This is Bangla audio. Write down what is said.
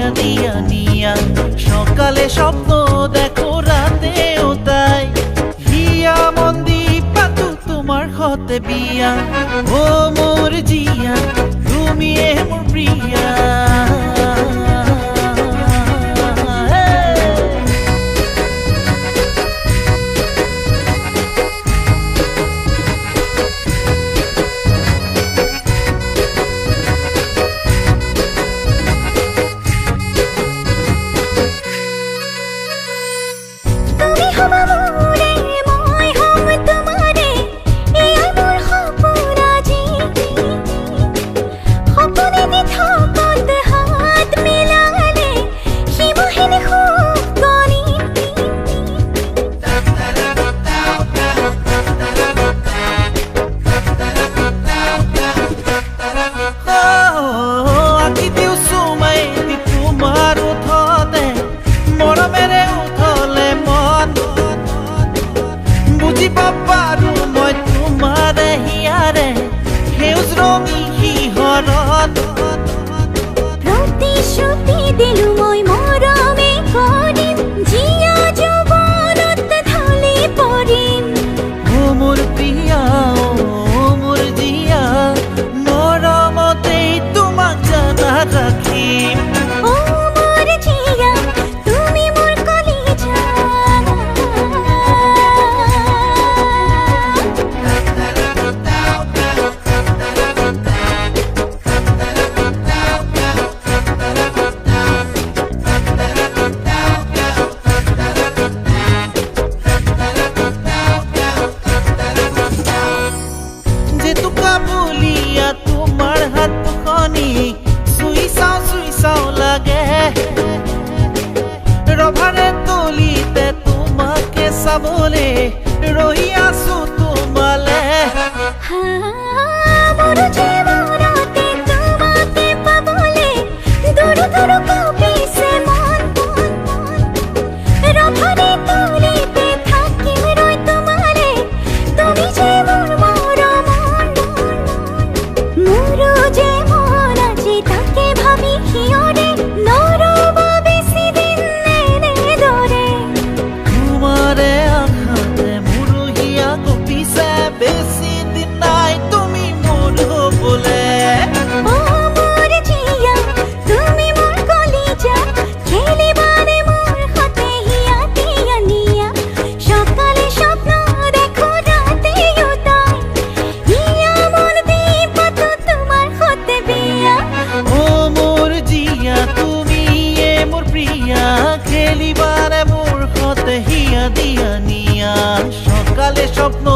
হিয়া দিয়া নিয়া সকালে স্বপ্ন দেখো রাতেও তাই হিয়া মন্দি পাতু তোমার হতে বিয়া ও মোর জিয়া তুমি মোর প্রিয়া প্রতিশ্রুতি দিলু মই মৰমে কৰিম জিয়া যৌৱনত ঢালি পৰিম ও মোৰ প্ৰিয়া ও মোৰ জিয়া মৰমতেই তোমাক জানা ৰাখিম ও মোৰ জিয়া তুমি মোৰ কলিজা বুলিয়া তোমাৰ হাতখনি চুই চাও লাগে ৰভাৰে তলিতে তোমাকে চাবলে ৰহি আছো তোমালে মোৰ জীৱনতে তোমাকে পাবলে দূৰ দূৰ কপিছে মন ৰভাৰে তলিতে থাকিম ৰৈ তোমাৰে তুমি যে মোৰ মোৰো যে মন আছে তাকে ভাবি হিয়ৰে নৰব বেছি দিন এনেদৰে তোমাৰে আঘাতে মোৰ হিয়া কপিছে বেছি দিন নাই তুমি মোৰ হ'বলে ও মোৰ জিয়া তুমি মোৰ কলিজা খেলিবানে মোৰ সতে হিয়া দিয়া নিয়া সকালে স্বপ্ন দেখো ৰাতেও তাই হিয়া মন দি পাতো তোমার হতে বিয়া ও মোর জিয়া তুমি মোর প্রিয়া খেলিবারে মোর হতে হিয়া দিয়া নিয়া সকালে স্বপ্ন